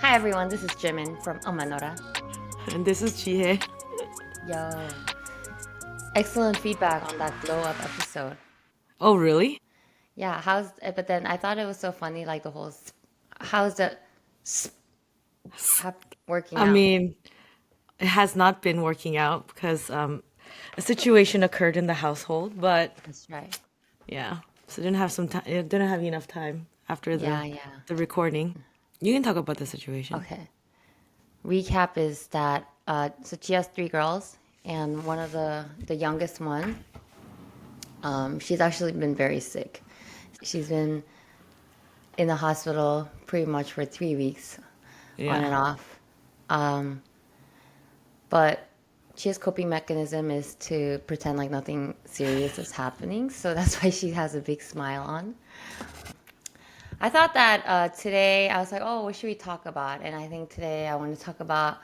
Hi everyone, this is Jimin from UmmaNola. And this is Jihye. Yo, excellent feedback on that glow up episode. Oh, really? Yeah, but then I thought it was so funny, like how's the working I out? mean, it has not been working out because a situation occurred in the household, but That's right. yeah, so didn't have some time. Didn't have enough time after Yeah, yeah. the recording. You can talk about the situation. Okay. Recap is that so she has three girls, and one of the youngest one, she's actually been very sick. She's been in the hospital pretty much for 3 weeks, on Yeah. and off. But Chia's coping mechanism is to pretend like nothing serious is happening. So that's why she has a big smile on. I thought that today, I was like, oh, what should we talk about? And I think today I want to talk about,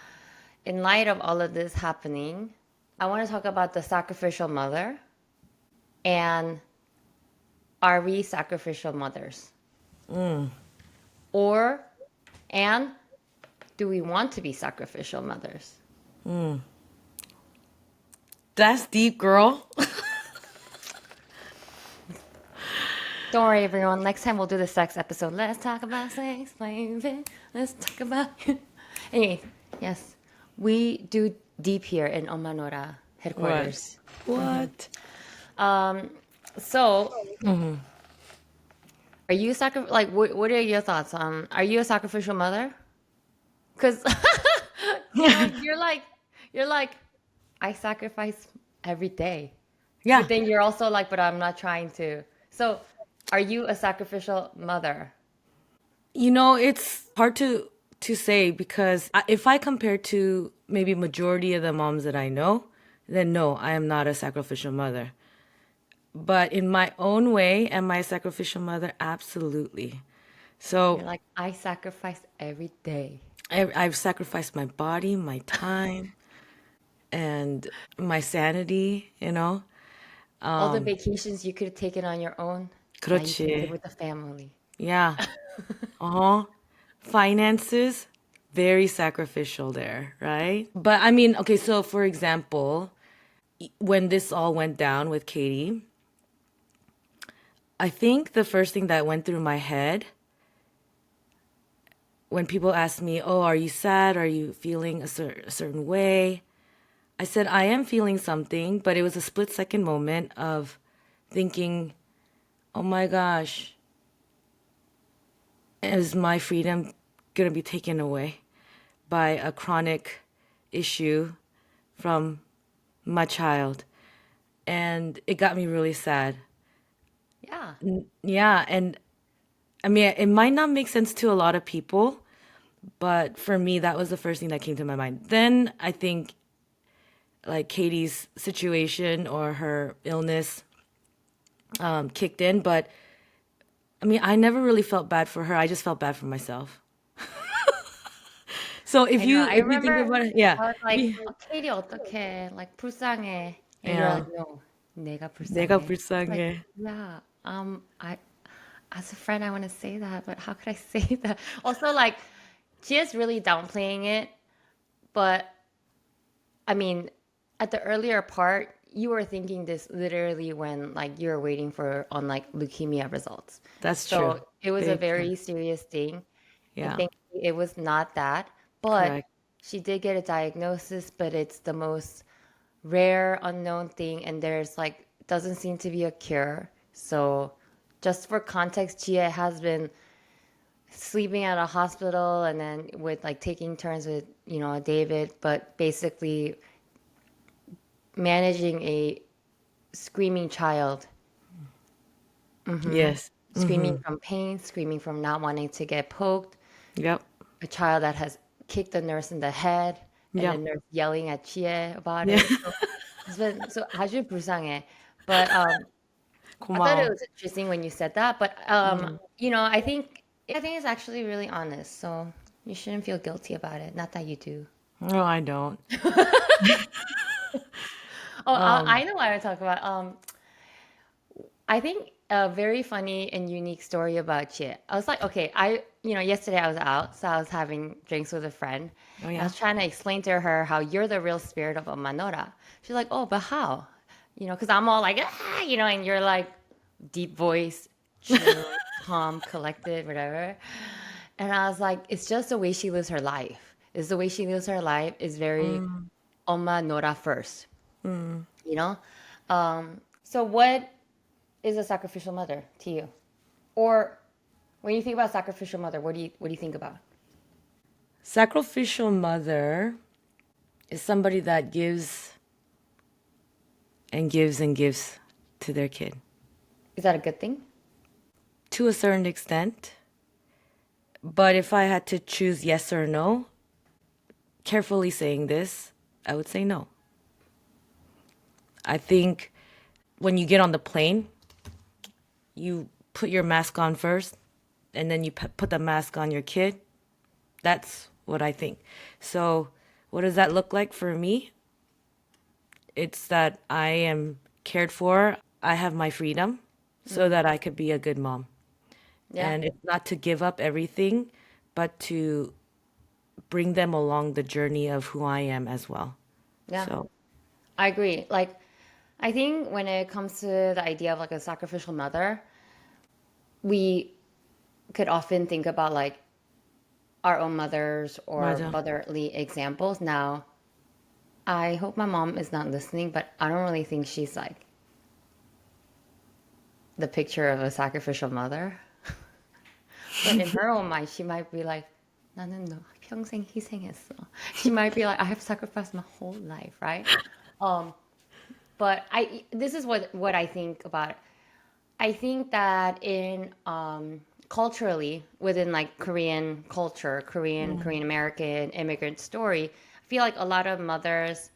in light of all of this happening, I want to talk about the sacrificial mother and are we sacrificial mothers? Or, and do we want to be sacrificial mothers? That's deep, girl. Don't worry, everyone. Next time we'll do the sex episode. Let's talk about sex, baby. Let's talk about. Anyways, yes, we do deep here in UmmaNola What? headquarters. What? So, are you like? What are your thoughts on? Are you a sacrificial mother? Because you're like, I sacrifice every day. Yeah. But then you're also like, but I'm not trying to. So, are you a sacrificial mother? It's hard to say because if I compare to maybe majority of the moms that I know, then no, I am not a sacrificial mother. But in my own way, am I a sacrificial mother? Absolutely. You're So like, I sacrifice every day. I've sacrificed my body, my time, and my sanity. All the vacations you could have taken on your own, now you take it 그렇지. with the family. Yeah. Uh-huh. Finances, very sacrificial there, right? But I mean, okay, so for example, when this all went down with Katie, I think the first thing that went through my head when people asked me, "Oh, are you sad? Are you feeling a certain way?" I said, "I am feeling something," but it was a split second moment of thinking, "Oh my gosh, is my freedom going to be taken away by a chronic issue from my child?" And it got me really sad. Yeah. Yeah, and I mean, it might not make sense to a lot of people, but for me, that was the first thing that came to my mind. Then I think like Katie's situation or her illness kicked in, but I mean, I never really felt bad for her. I just felt bad for myself. So if I know. you I if you think remember about it, yeah, I was like, Katie 어떡해? Like, 불쌍해. And you're yeah, like, no, 내가 내가 불쌍해. It's like, 불쌍해. yeah, as a friend, I want to say that, but how could I say that? Also, like, she is really downplaying it, but I mean, at the earlier part, you were thinking this literally when like you were waiting for on like leukemia results. That's true. So it was a Big true. very serious thing. And Yeah, thankfully it was not that. But correct. she did get a diagnosis, but it's the most rare unknown thing and there's like doesn't seem to be a cure. So just for context, Jihye has been sleeping at a hospital and then with like taking turns with, David, but basically managing a screaming child, Yes. screaming from pain, screaming from not wanting to get poked, Yep. a child that has kicked the nurse in the head, and the Yep. nurse yelling at Chie about Yeah. it. So it's been so 아주 불쌍해. But I thought it 고마워. was interesting when you said that. But I think it's actually really honest. So you shouldn't feel guilty about it. Not that you do. No, I don't. Oh, I Um, know what I talk about. I think a very funny and unique story about Jihye. I was like, okay, yesterday I was out, so I was having drinks with a friend. Oh And I yeah. was trying to explain to her how you're the real spirit of UmmaNola. She's like, oh, but how? Because I'm all like, and you're like deep voice, chill, calm, collected, whatever. And I was like, it's just the way she lives her life. It's the way she lives her life is very Mm. UmmaNola first, Mm. you know? So what is a sacrificial mother to you? Or when you think about sacrificial mother, what do you think about? Sacrificial mother is somebody that gives and gives and gives to their kid Is that a good thing? to a certain extent. But if I had to choose yes or no, carefully saying this, I would say no. I think when you get on the plane, you put your mask on first and then you put the mask on your kid. That's what I think. So, what does that look like for me? It's that I am cared for. I have my freedom so that I could be a good mom. Yeah, And it's not to give up everything, but to bring them along the journey of who I am as well. yeah, So, I agree. Like, I think when it comes to the idea of like a sacrificial mother, we could often think about like our own mothers or 맞아. motherly examples. Now, I hope my mom is not listening, but I don't really think she's like the picture of a sacrificial mother. But in her own mind, she might be like, 나는 너 평생 희생했어. She might be like, I have sacrificed my whole life, right? Um, but this is what I think about it. I think that in culturally within like Korean culture, Korean American immigrant story, I feel like a lot of mothers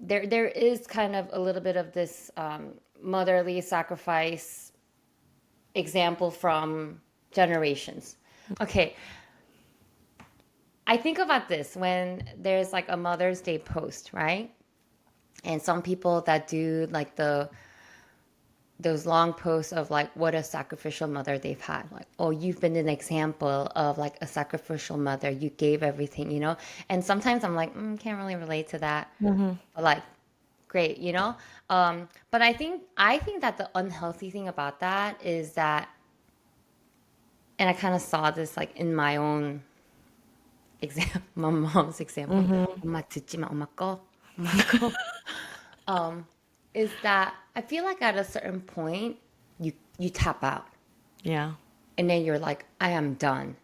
there is kind of a little bit of this motherly sacrifice example from generations. Okay, I think about this when there's like a Mother's Day post, right? And some people that do like those long posts of like what a sacrificial mother they've had. Like, oh, you've been an example of like a sacrificial mother. You gave everything. And sometimes I'm like, can't really relate to that. But like, great. But I think that the unhealthy thing about that is that, and I kind of saw this like in my own example, my mom's example. 엄마 듣지 마, 엄마 꺼, 엄마 꺼. Is that I feel like at a certain point you tap out Yeah. and then you're like, I am done.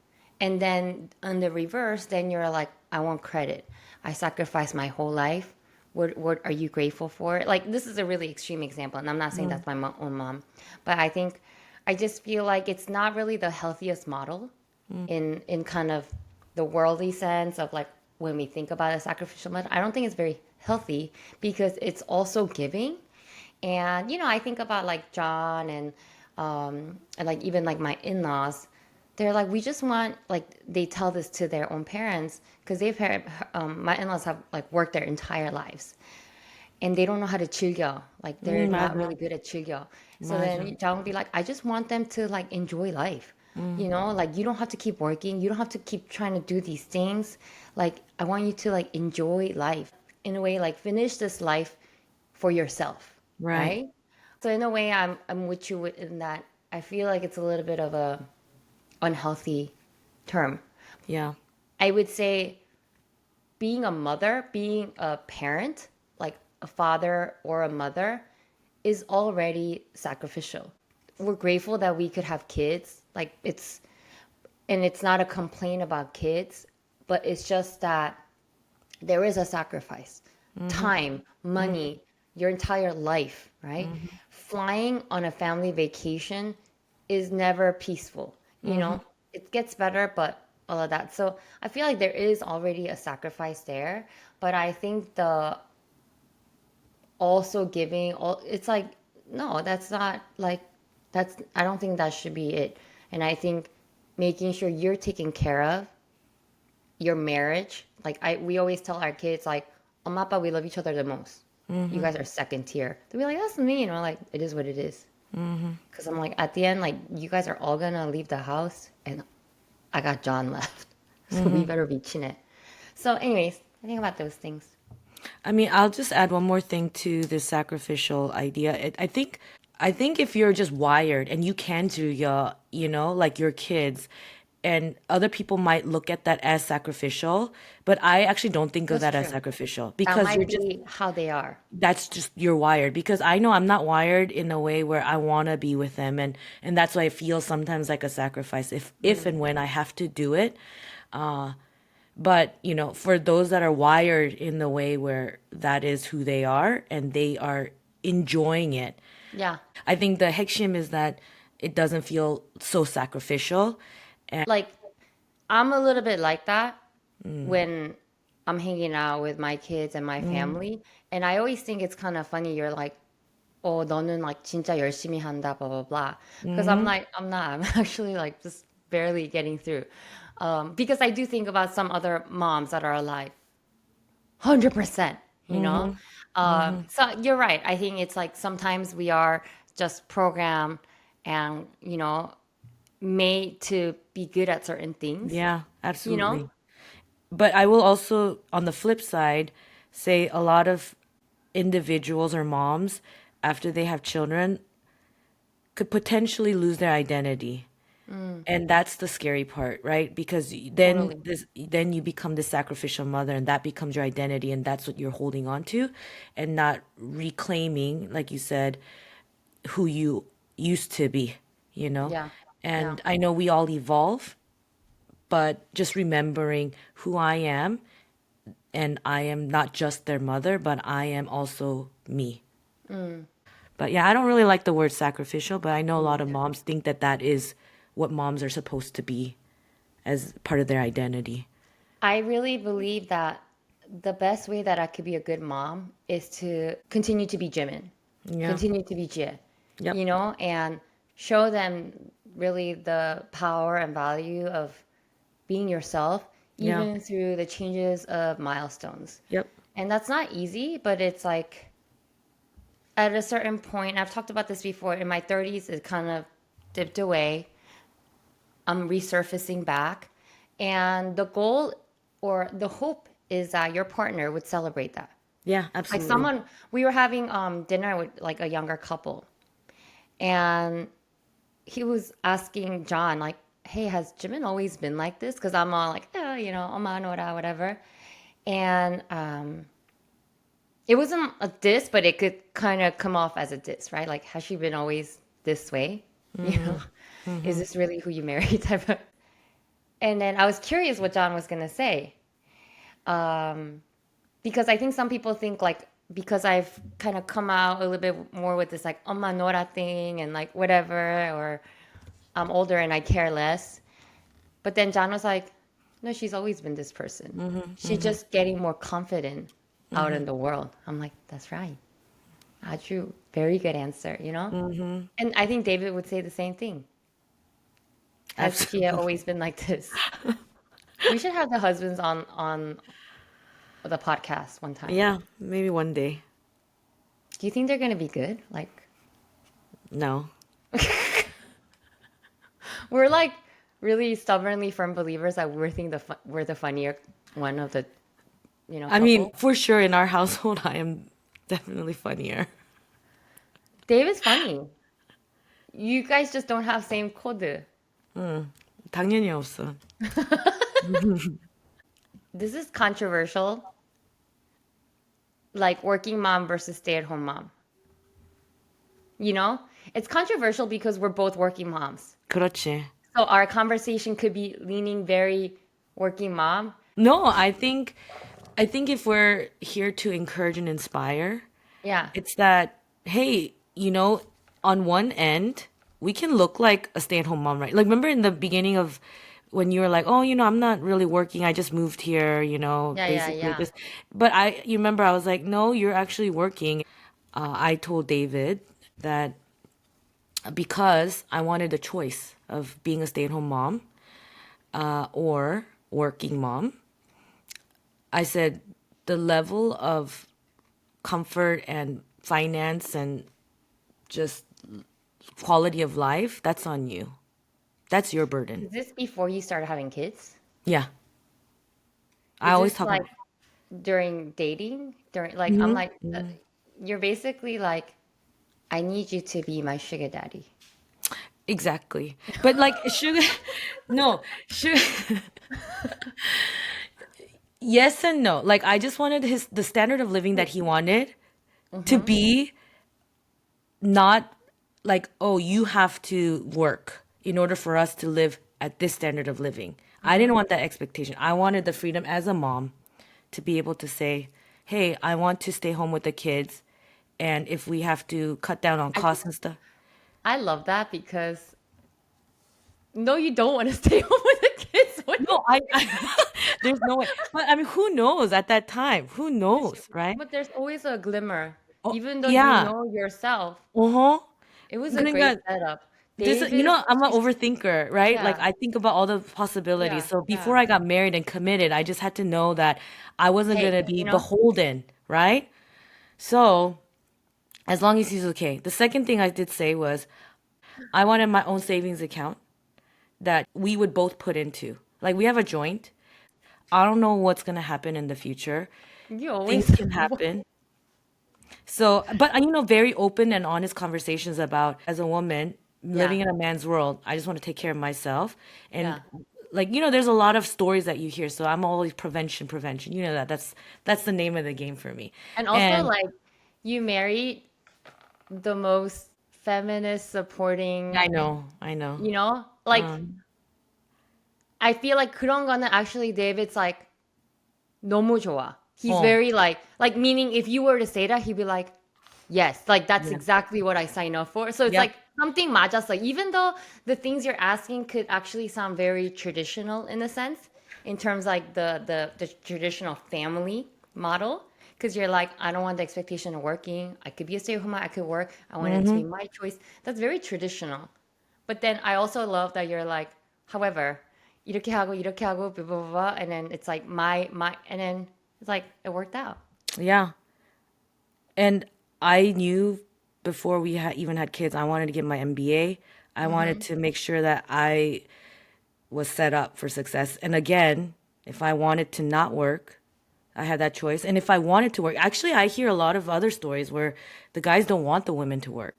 And then on the reverse, then you're like, I want credit. I sacrificed my whole life. What are you grateful for? Like this is a really extreme example, and I'm not saying that's my own mom, but I just feel like it's not really the healthiest model in kind of the worldly sense of like when we think about a sacrificial mother. I don't think it's very healthy because it's also giving. And I think about like John and like even like my in-laws. They're like, we just want like they tell this to their own parents because they've had my in-laws have like worked their entire lives and they don't know how to 즐겨. Like they're not 맞아. really good at 즐겨. So 맞아. then John would be like, I just want them to like enjoy life. Like you don't have to keep working. You don't have to keep trying to do these things. Like I want you to like enjoy life in a way, like finish this life for yourself, Right. right? So in a way, I'm with you in that. I feel like it's a little bit of a unhealthy term. Yeah. I would say being a mother, being a parent, like a father or a mother, is already sacrificial. We're grateful that we could have kids. And it's not a complaint about kids, but it's just that there is a sacrifice. Time, money, your entire life, right? Flying on a family vacation is never peaceful. It gets better, but all of that. So I feel like there is already a sacrifice there, but I think the also giving all it's like no, that's not like that's I don't think that should be it. And I think making sure you're taken care of your marriage. Like we always tell our kids, like, "Mama, Papa, we love each other the most. You guys are second tier." They'll be like, "That's me," like, "It is what it is." Because I'm like, at the end, like, you guys are all gonna leave the house, and I got John left. So we better be chin it. So, anyways, I think about those things. I mean, I'll just add one more thing to this sacrificial idea. I think if you're just wired and you can do your, like your kids, and other people might look at that as sacrificial, but I actually don't think of That's that as true. sacrificial That because you're might just be how they are. that's just you're wired because I know I'm not wired in a way where I want to be with them and that's why it feels sometimes like a sacrifice if and when I have to do it. But, for those that are wired in the way where that is who they are and they are enjoying it, Yeah. I think the 핵심 is that it doesn't feel so sacrificial. Like, I'm a little bit like that when I'm hanging out with my kids and my family. And I always think it's kind of funny. You're like, oh, 너는 like 진짜 열심히 한다, blah, blah, blah. Because I'm like, I'm not. I'm actually like just barely getting through. Because I do think about some other moms that are alive. 100%, you know? So you're right. I think it's like sometimes we are just programmed and, made to be good at certain things, Yeah, you know? absolutely. But I will also, on the flip side, say a lot of individuals or moms, after they have children, could potentially lose their identity. And that's the scary part, right? Because Totally. then you become the sacrificial mother and that becomes your identity and that's what you're holding on to and not reclaiming, like you said, who you used to be, you know? Yeah. Yeah. And I know we all evolve, but just remembering who I am and I am not just their mother, but I am also me. But yeah, I don't really like the word sacrificial, but I know a lot of moms think that that is what moms are supposed to be as part of their identity. I really believe that the best way that I could be a good mom is to continue to be Jimin, Yeah. continue to be Jihye, Yep. and show them really the power and value of being yourself, Yeah. even through the changes of milestones. Yep. And that's not easy, but it's like at a certain point, I've talked about this before, in my 30s, it kind of dipped away. I'm resurfacing back. And the goal or the hope is that your partner would celebrate that. Yeah, Like absolutely. someone, we were having dinner with like a younger couple, and he was asking John, like, hey, has Jimin always been like this? Because I'm all like, oh, UmmaNola, whatever. And it wasn't a diss, but it could kind of come off as a diss, right? Like, has she been always this way? You know, is this really who you married type of? And then I was curious what John was gonna say, because I think some people think like because I've kind of come out a little bit more with this like UmmaNola thing and like whatever, or I'm older and I care less. But then John was like, no, she's always been this person. She's just getting more confident out in the world. I'm like, that's right. True. Very good answer. And I think David would say the same thing. Has Gia Absolutely. always been like this? We should have the husbands on the podcast one time. Yeah, maybe one day. Do you think they're gonna be good? Like No. we're like really stubbornly firm believers that we're the funnier one of the I mean, couple. for sure in our household I am definitely funnier. David's funny. You guys just don't have same code. 당연히 없어. This is controversial. Like working mom versus stay-at-home mom. You know, it's controversial because we're both working moms. 그렇지. So our conversation could be leaning very working mom. No, I think if we're here to encourage and inspire, Yeah. it's that, hey, on one end, we can look like a stay-at-home mom, right? Like, remember in the beginning of when you were like, oh, I'm not really working. I just moved here, Yeah, yeah, basically yeah. this. But you remember I was like, no, you're actually working. I told David that because I wanted a choice of being a stay-at-home mom, or working mom, I said the level of comfort and finance and just quality of life, that's on you. That's your burden. Is this before you started having kids? Yeah. I Is always this talk like about. during dating? During like I'm Mhm. like you're basically like I need you to be my sugar daddy. Exactly. But like sugar, no, sugar, yes and no. Like I just wanted the standard of living that he wanted to Mm-hmm. be not like, oh, you have to work in order for us to live at this standard of living. I Mm-hmm. didn't want that expectation. I wanted the freedom as a mom to be able to say, hey, I want to stay home with the kids. And if we have to cut down on I think costs and stuff. I love that because no, you don't want to stay home with the kids. What do you No, there's no way. But I mean, who knows at that time? Who but knows, right? but there's always a glimmer. Oh, Even though you yeah. know yourself, Uh-huh. it was a great 그러니까 setup. this, David, I'm an she's, overthinker, right? Like yeah, I think about all the possibilities. yeah, So yeah. before I got married and committed, I just had to know that I wasn't Hey, gonna be you know, beholden, right? So as long as he's okay. The second thing I did say was I wanted my own savings account that we would both put into. Like we have a joint. I don't know what's gonna happen in the future. you always, Things can happen. So, but very open and honest conversations about as a woman yeah, living in a man's world, I just want to take care of myself. And yeah. like, there's a lot of stories that you hear. So I'm always prevention, prevention. You know that that's the name of the game for me. And also, And like, you married the most feminist I supporting, know, I know. like, Um, I feel like 그런 거는 actually David's like, 너무 좋아. He's oh, very like meaning if you were to say that, he'd be like, yes, like that's yeah. exactly what I signed up for. So it's Yep. like something 맞았어. Even though the things you're asking could actually sound very traditional in a sense, in terms like the traditional family model. Because you're like, I don't want the expectation of working. I could be a stay-at-home mom. I could work. I want it to be Mm-hmm. my choice. That's very traditional. But then I also love that you're like, however, 이렇게 하고, blah, blah, blah, blah, and then it's like and then it's like it worked out. Yeah. And I knew before we even had kids, I wanted to get my MBA. I wanted Mm-hmm. to make sure that I was set up for success. And again, if I wanted to not work, I had that choice. And if I wanted to work, actually, I hear a lot of other stories where the guys don't want the women to work,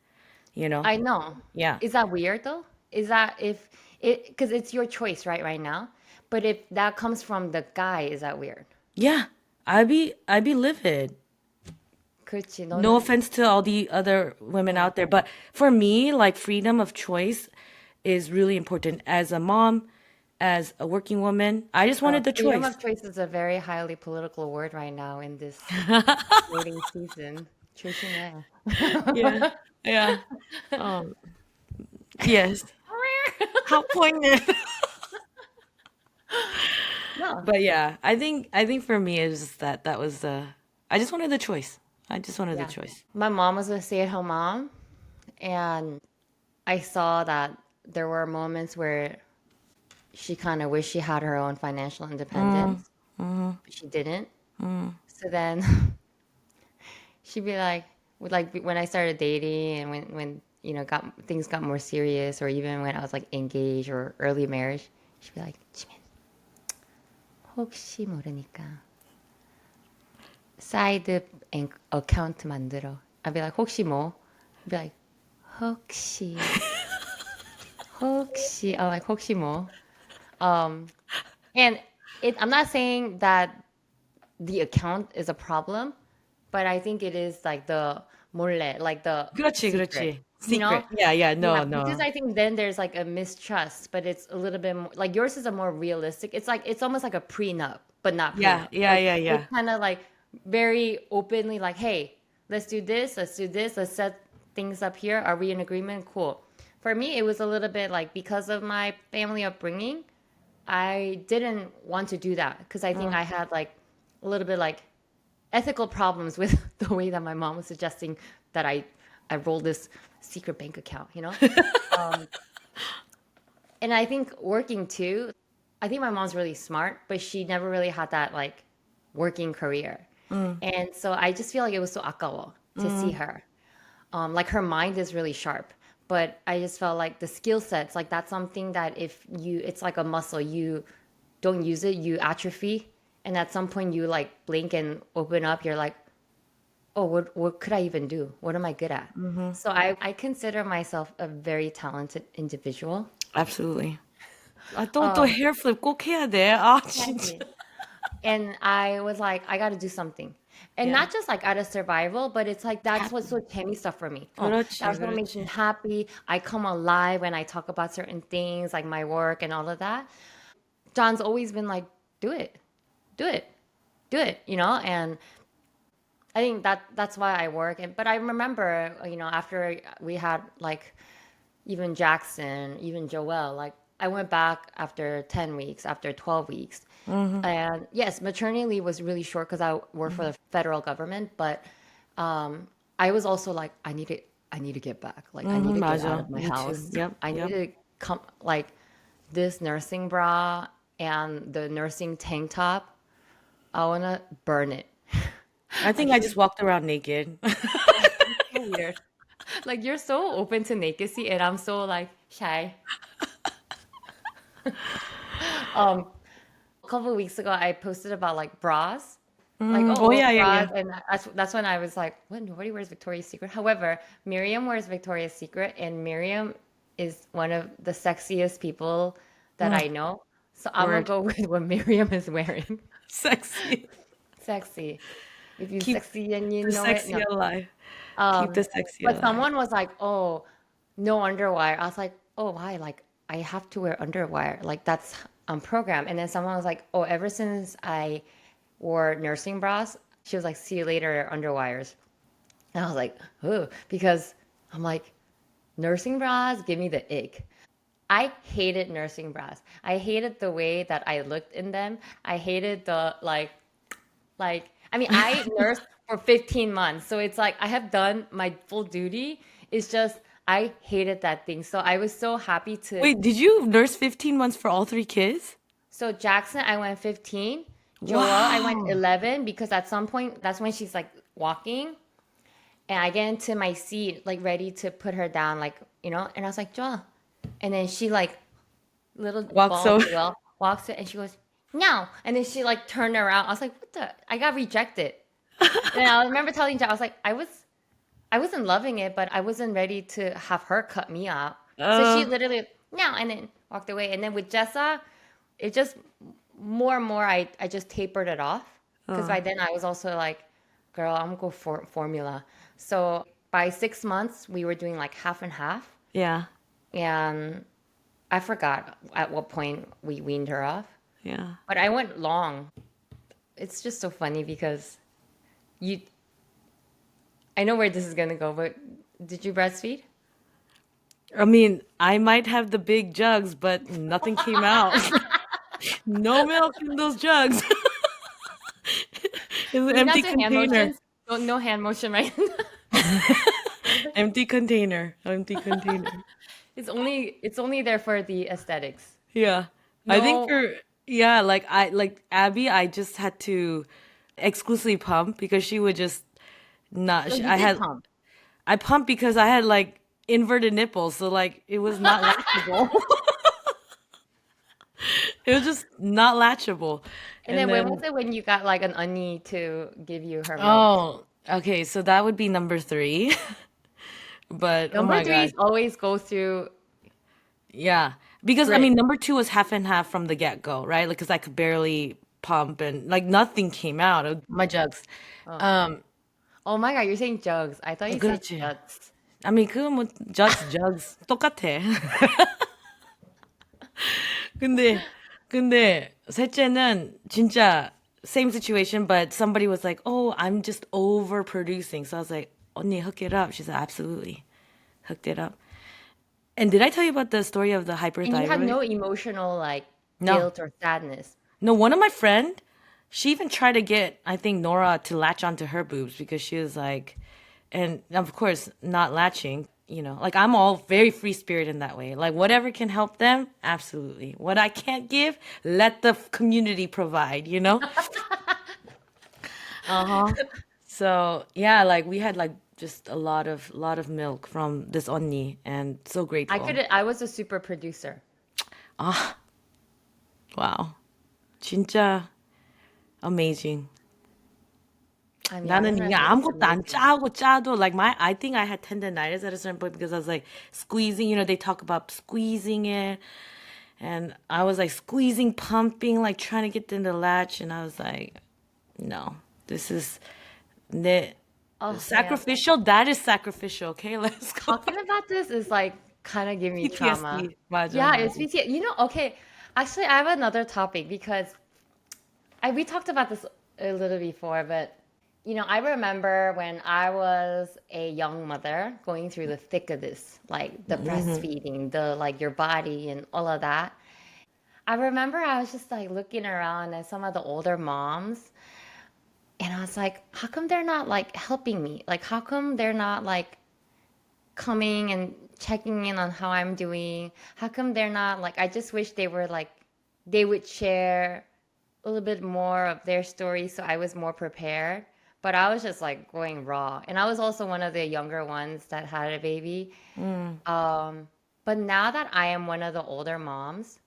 you know? I know. Yeah. Is that weird though? Is that if it because it's your choice right now? But if that comes from the guy, is that weird? Yeah. I'd be livid. 그렇지, No 너는 offense to all the other women 어. out there, but for me, like freedom of choice is really important. As a mom, as a working woman, I just wanted the Freedom choice. of choice is a very highly political word right now in this dating season. 조심해. Yeah. Yeah. Um, yes. How poignant. No. But yeah, I think for me it's just that was I just wanted the choice. I just wanted the Yeah. choice. My mom was a stay-at-home mom, and I saw that there were moments where she kind of wished she had her own financial Mm, independence, mm, but she didn't. mm. So then she'd be like, when I started dating and when got things got more serious, or even when I was like engaged or early marriage, she'd be like, 지민, 혹시 모르니까 사이드 어카운트 만들어. I'd be like, 혹시 뭐? I'd be like, 혹시. I'm like, 혹시 뭐? Um, and I'm not saying that the account is a problem, but I think it is like the 몰래, like the 그렇지, secret, 그렇지. you know? Secret. Yeah, yeah. Yeah, No, because no. I think then there's like a mistrust, but it's a little bit more like yours is a more realistic. It's like it's almost like a prenup, but not Yeah, prenup. yeah, Like yeah, it's yeah. kind of like very openly like, hey, let's do this, let's do this, let's set things up here. Are we in agreement? Cool. For me, it was a little bit like because of my family upbringing, I didn't want to do that because I think Mm. I had like a little bit like ethical problems with the way that my mom was suggesting that I roll this secret bank account, you know? Um, and I think working too, I think my mom's really smart, but she never really had that like working career. Mm, And so I just feel like it was so 아까워 to see mm, her. Like her mind is really sharp, but I just felt like the skill sets, like that's something that if you, it's like a muscle, you don't use it, you atrophy. And at some point you like blink and open up, you're like, oh, what could I even do? What am I good at? So I consider myself a very talented individual. Absolutely. 아, 또 hair flip 꼭 해야 돼. 아, 진짜. Exactly. And I was like, I got to do something. And Yeah. not just like out of survival, but it's like that's what's so 재미 stuff for me. Oh, 그렇지, that's what makes me 그렇지. happy. I come alive when I talk about certain things, like my work and all of that. John's always been like, do it, do it, do it, you know? And I think that's why I work. And but I remember, after we had like even Jackson, even Joelle, like I went back after 10 weeks, after 12 weeks. And yes, maternity leave was really short because I work for the federal government, but I was also like, I need to get back. Like I need to get out 맞아. of my Me too. house. Yep, I need yep. to come like this nursing bra and the nursing tank top. I wanna burn it. I think I just walked around naked. So weird. Like you're so open to nakedcy and I'm so like shy. Um, a couple of weeks ago, I posted about like bras, like Oh, oh yeah, yeah, bras, yeah. and that's when I was like, what? Nobody wears Victoria's Secret. However, Miriam wears Victoria's Secret, and Miriam is one of the sexiest people that Mm, I know. So I'm gonna word. go with what Miriam is wearing. Sexy. Sexy. If you Keep sexy and you the know it, sexy no. alive. Keep the Um, sexy but alive. someone was like, "Oh, no underwire." I was like, "Oh, why? Like, I have to wear underwire. Like, that's programmed." And then someone was like, "Oh, ever since I wore nursing bras, she was like, see you later, underwires." And I was like, "Oh," because I'm like, nursing bras give me the ick. I hated nursing bras. I hated the way that I looked in them. I hated the like, I mean, I nursed for 15 months. So it's like I have done my full duty. It's just I hated that thing. So I was so happy to. Wait, did you nurse 15 months for all three kids? So Jackson, I went 15. Joelle, I went Wow. 11 because at some point, that's when she's like walking. And I get into my seat, like ready to put her down, like, and I was like, Joelle. And then she like, little Walk ball so. Joelle walks it and she goes, no. And then she like turned around. I was like, what the? I got rejected. And I remember telling Jack, I was like, I wasn't loving it, but I wasn't ready to have her cut me off. So she Uh, literally no, and then walked away. And then with Jessa, it just more and more I just tapered it off because uh, by then I was also like, girl, I'm gonna go for formula. So by 6 months we were doing like half and half, yeah, and I forgot at what point we weaned her off, yeah. but I went long. It's just so funny because you I know where this is gonna go, but did you breastfeed? I mean, I might have the big jugs, but nothing came out. No milk in those jugs. It's an Can you not empty do hand container. motions? Don't no hand motion, right? Empty container. Empty container. It's only there for the aesthetics. Yeah. I think No, for yeah, like Abby, I just had to exclusively pump because she would just not so you I did had pump. I pumped because I had like inverted nipples, so like it was not latchable. It was just not latchable. And And then when was then it when you got like an onion to give you her milk? oh, okay, so that would be number three. But oh Number my threes God. always go through Yeah. Because I grit. mean number two was half and half from the get-go, right? Like, because I could barely pump and like nothing came out of my jugs. Oh. Um, Oh my God, you're saying jugs. I thought you said 그렇지. juts. I mean, 그건 뭐 jugs 똑같아. 근데 셋째는 진짜 same situation, but somebody was like, "Oh, I'm just overproducing." So I was like, "언니, hook it up." She said, "Absolutely, hooked it up." And did I tell you about the story of the And you had hyperthyroid? no emotional like No, guilt or sadness. no. One of my friend, she even tried to get I think Nora to latch onto her boobs because she was like, and of course not latching. Like I'm all very free spirit in that way. Like whatever can help them, absolutely. What I can't give, let the community provide. Uh-huh. So yeah, like we had like just a lot of milk from this 언니, and so grateful. I was a super producer. 아, wow. 진짜 amazing. I mean, I 나는 don't know 이게 if it's 아무것도 안 amazing. 짜도 like I think I had tendonitis at a certain point because I was like squeezing, they talk about squeezing it, and I was like squeezing, pumping, like trying to get in the latch, and I was like, no, this is 내 Oh man, sacrificial. That is sacrificial. Okay, let's go. talking about this is like kind of giving me trauma. PTSD. 맞아, Yeah, it's 맞아. PTSD. Okay. Actually, I have another topic because we talked about this a little before, but I remember when I was a young mother going through the thick of this, like the breastfeeding, the like your body and all of that. I remember I was just like looking around at some of the older moms, and I was like, how come they're not like helping me? Like, how come they're not like coming and checking in on how I'm doing? How come they're not like, I just wish they were like, they would share a little bit more of their story so I was more prepared. But I was just like going raw. And I was also one of the younger ones that had a baby. But now that I am one of the older moms,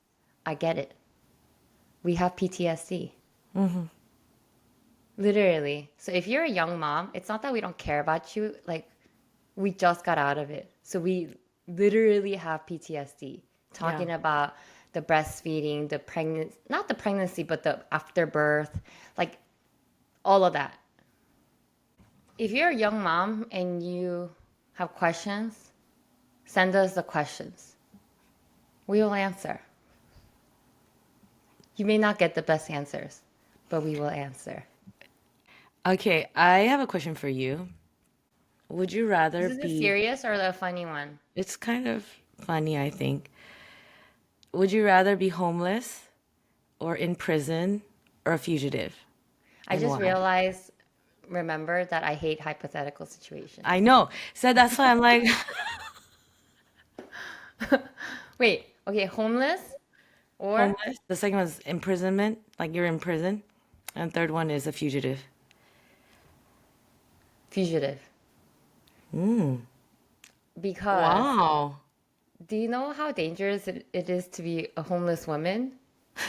I get it. We have PTSD. Literally. So if you're a young mom, it's not that we don't care about you. Like, we just got out of it. So we literally have PTSD. Yeah. Talking about the breastfeeding, the pregnancy, not the pregnancy, but the afterbirth, like all of that. If you're a young mom and you have questions, send us the questions. We will answer. You may not get the best answers, but we will answer. Okay, I have a question for you. Would you rather Is this a be, serious or a funny one? it's kind of funny, I think. Would you rather be homeless or in prison or a fugitive? I And just why? remember that I hate hypothetical situations. I know. So that's why I'm like, Wait, okay, homeless or homeless. The second one's imprisonment, like you're in prison. And third one is a fugitive. fugitive? Because Wow. do you know how dangerous it is to be a homeless woman?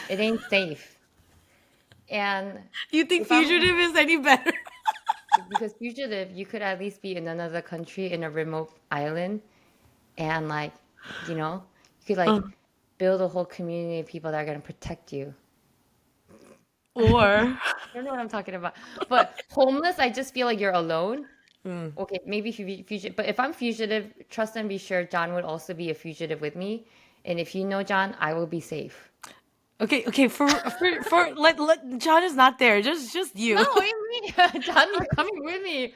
It ain't safe. And You think if I'm fugitive is any better? because fugitive, you could at least be in another country in a remote island and like, you could like build a whole community of people that are gonna protect you. Or I don't know what I'm talking about. But homeless, I just feel like you're alone. Okay, maybe fugitive. But if I'm fugitive, trust and be sure John would also be a fugitive with me. And if you know John, I will be safe. okay, for let John is not there. Just No, you. what do you mean? John is coming with me.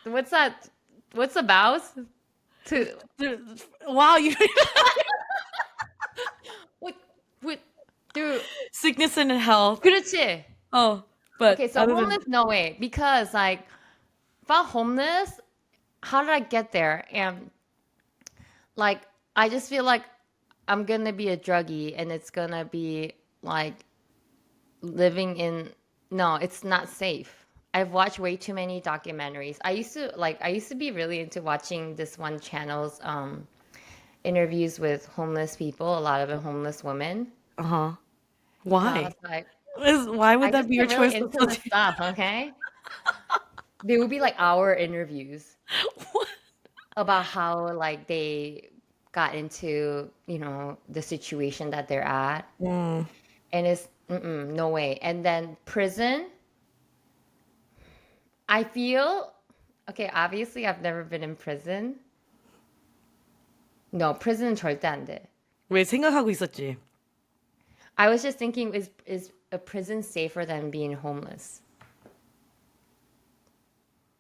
What's that? What's the vows? To Wow, you what? What? Dude, sickness and health. 그렇지. Oh, but Okay, so other homeless, than no way. Because like, if I'm homeless, how did I get there? And like, I just feel like I'm gonna be a druggie, and it's gonna be like living in. No, it's not safe. I've watched way too many documentaries. I used to be really into watching this one channel's interviews with homeless people, a lot of them homeless women. uh-huh. And I was Why? like, Why would I that just be your get really choice of into this subject? stuff, okay? They would be like hour interviews What? about how like they got into, the situation that they're at. Mm. And it's no way. And then prison, I feel okay, obviously I've never been in prison. No, prison 절대 안 돼. 왜 생각하고 있었지? I was just thinking, is a prison safer than being homeless?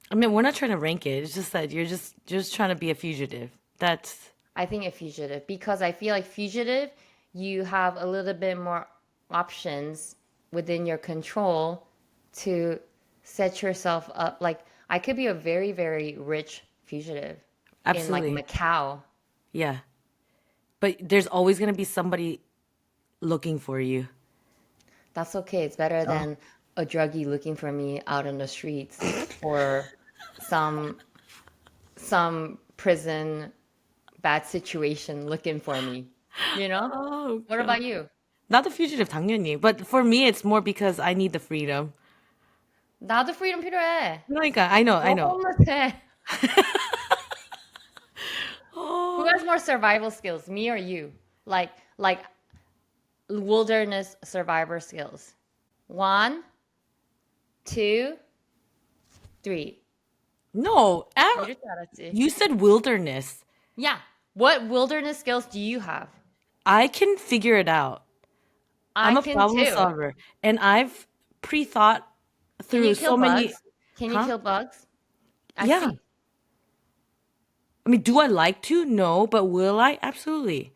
I mean, we're not trying to rank it. It's just that you're just trying to be a fugitive. That's I think a fugitive because I feel like fugitive, you have a little bit more options within your control to set yourself up. Like I could be a very, very rich fugitive in like absolutely. Macau. Yeah. But there's always going to be somebody looking for you. That's okay. It's better Oh. than a druggie looking for me out on the streets or some prison bad situation looking for me. You know? 아, What 웃겨. about you? 나도 fugitive 당연히. But for me, it's more because I need the freedom. 나도 freedom 필요해. 그러니까, I know, I 너 know. homeless해. Who 어, has more survival skills, me or you? Like wilderness survivor skills. One, two, three. no, 이럴 줄 알았지. you said wilderness. Yeah. What wilderness skills do you have? I can figure it out. I I'm a can problem too. solver, and I've pre-thought Can you through kill so many. bugs? Can you Huh? kill bugs? I Yeah. see. I mean, do I like to? No, but will I? Absolutely.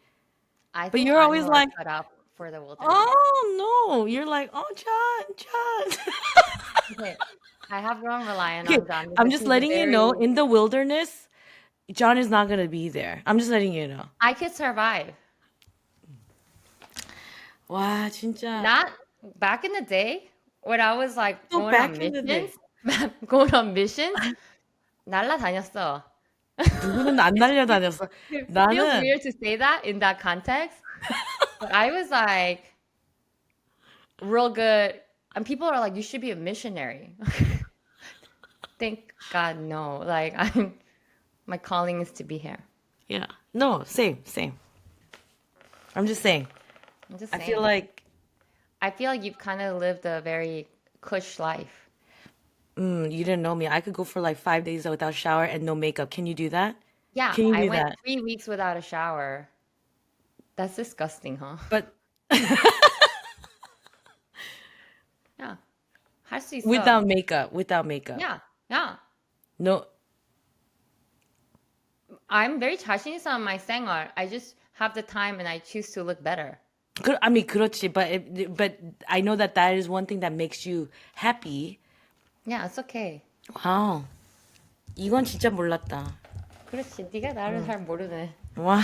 I But think you're I'm always more like, cut out for the wilderness. oh no. You're like, oh, John, John. Okay. I have grown reliant Okay, on John I'm because just he's a letting you know, very in the wilderness, John is not gonna be there. I'm just letting you know. I could survive. 와, 진짜. Not back in the day when I was like So going on back in the missions, day. going on missions, 날라다녔어. 누구는 안 날려다녔어. It feels 나는 weird to say that in that context, but I was like real good. And people are like, you should be a missionary. Thank God, no. Like my calling is to be here. yeah. No, same, same. I'm just saying. I'm just I saying. feel like you've kind of lived a very cush life. you didn't know me. I could go for like 5 days without shower and no makeup. Can you do that? Yeah, Can you I do went that? 3 weeks without a shower. That's disgusting, huh? But Yeah. 할 수 있어. without makeup, without makeup. Yeah, yeah. No, I'm very 자신 있어 on my 생활. I just have the time and I choose to look better. I mean, 그렇지. But I know that that is one thing that makes you happy. Yeah, it's okay. Wow. 이건 진짜 몰랐다. 그렇지. 네가 나를 잘 모르네. 와.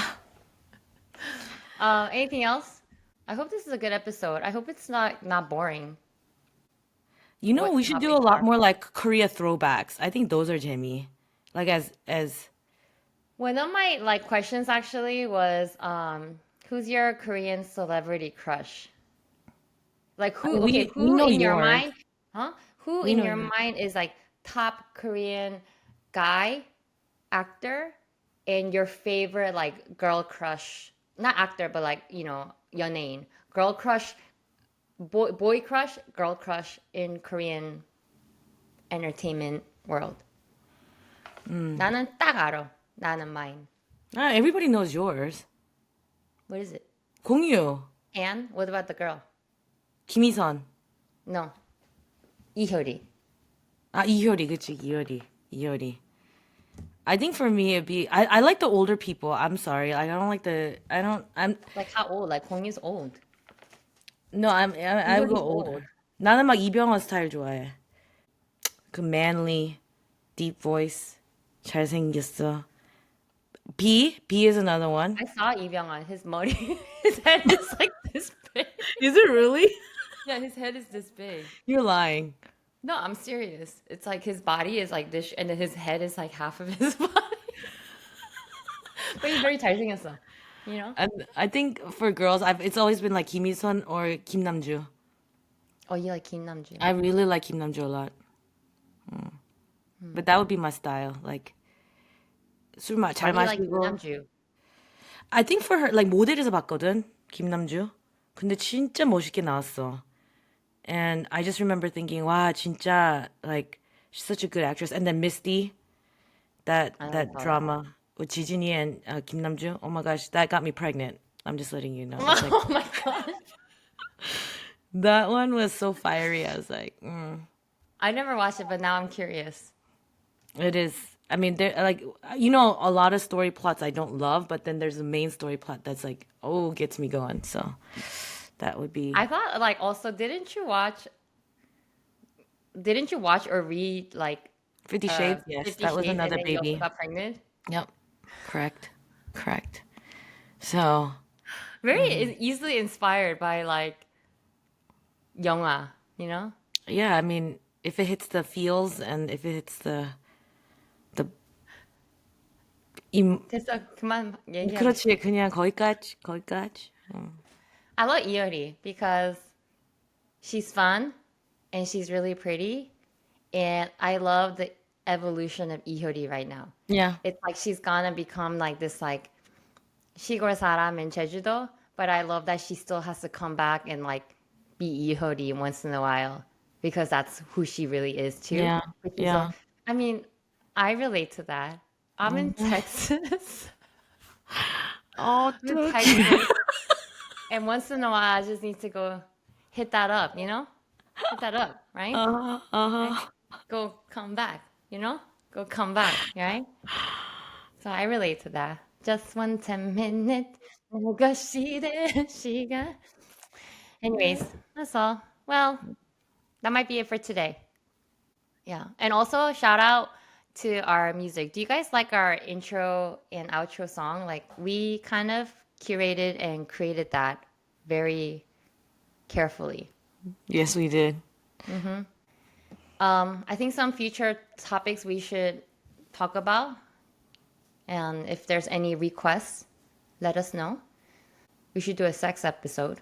Anything else? I hope this is a good episode. I hope it's not boring. You know, What we should do a topics lot are? more like Korea throwbacks. I think those are Jimmy. Like as One of my like questions actually was, who's your Korean celebrity crush? Like who? Okay, we who know in your yours. mind? Huh? Who We in know your yours. mind is like top Korean guy, actor, and your favorite like girl crush? Not actor, but like 연예인. Girl crush, boy crush, girl crush in Korean entertainment world. 나는 딱 알아. 나는 mine. Ah, everybody knows yours. What is it? 공유, And what about the girl? 김희선. No. 이효리. 아, 이효리, 그치, 이효리. I think for me it'd be I like the older people. I'm sorry. Like I don't like I'm Like how old? Like 공유's old. no, I 이효리's go old. older. 나는 막 이병헌 스타일 좋아해. 그 manly, deep voice, 잘생겼어. B is another one. I saw 이병헌. His 머리, his head is like this big. Is it really? Yeah, his head is this big. You're lying. No, I'm serious. It's like his body is like this, and then his head is like half of his body. But he's very 잘생겼어. You know? And I think for girls, it's always been like Kim Il-sun or Kim Nam-ju. Oh, you like 김남주. I really like Kim Nam-ju a lot. But that would be my style. Like 잘 Why do you like 마시고. 김남주? I think for her, like 모델에서 봤거든, 김남주. 근데 진짜 멋있게 나왔어. And I just remember thinking, 와, 진짜 like she's such a good actress. And then Misty, that I that saw drama with 지진이 and Kim Namju. Oh my gosh, that got me pregnant. I'm just letting you know. It's like, Oh my god. that one was so fiery. I was like, I never watched it, but now I'm curious. it is. I mean, there like a lot of story plots I don't love, but then there's a main story plot that's like, oh, gets me going. So that would be. I thought like also didn't you watch or read like 50 Shades, yes, 50 that was Shades another and then you also baby. got pregnant? Yep, correct. So Very easily inspired by like 영화, you know? Yeah, I mean, if it hits the feels and if it hits the 임, 됐어. 그만 얘기하고 싶어. 그렇지, 그냥 거기까지. I love Iori because she's fun and she's really pretty. And I love the evolution of Iori right now. Yeah, It's like she's gonna become like this like 시골 사람 in Jeju-do, but I love that she still has to come back and like be Iori once in a while because that's who she really is too. yeah, Which is yeah. I mean, I relate to that. I'm in Texas. I'm in 어떡해. Texas. And once in a while, I just need to go hit that up, you know? Hit that up, right? Right? Uh-huh. Go come back, you know? Go come back, right? So I relate to that. Just 1 10 minute. 뭐가 시대 시간. Anyways, that's all. Well, that might be it for today. Yeah. And also shout out to our music. Do you guys like our intro and outro song? Like we kind of curated and created that very carefully. Yes, we did. I think some future topics we should talk about. And if there's any requests, let us know. We should do a sex episode.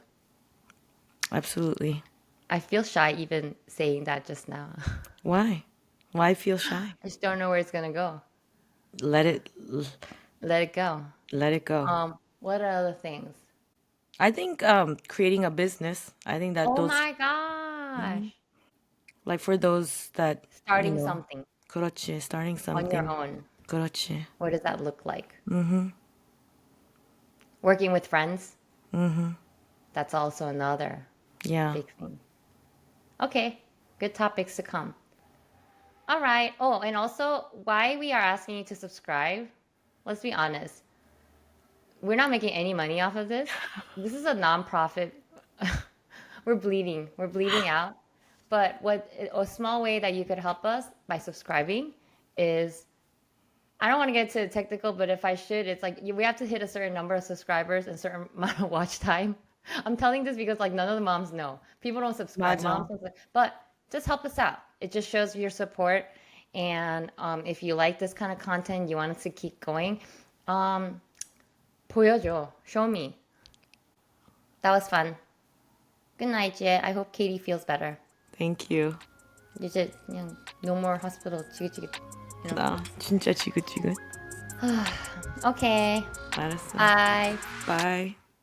Absolutely. I feel shy even saying that just now. Why? Why feel shy? I just don't know where it's gonna go. Let it Let it go. let it go. What are other things? I think creating a business. I think that Oh those my gosh. like for those that Starting something 그렇지, starting on your something. own. 그렇지. What does that look like? Working with friends. That's also another Yeah. big thing. Okay, good topics to come. All right. Oh, and also why we are asking you to subscribe. Let's be honest. We're not making any money off of this. This is a nonprofit. We're bleeding. We're bleeding out. But what a small way that you could help us by subscribing is I don't want to get too technical, but if I should, it's like we have to hit a certain number of subscribers and certain amount of watch time. I'm telling this because like none of the moms know. People don't subscribe. 맞아. Moms don't, but just help us out. It just shows your support. And if you like this kind of content, you want us to keep going, 보여줘. Show me. That was fun. Good night, Jihye. I hope Katie feels better. Thank you. 이제 그냥 no more hospital. 지긋지긋. You know? 나 진짜 지긋지긋. Okay. 알았어. Bye. Bye.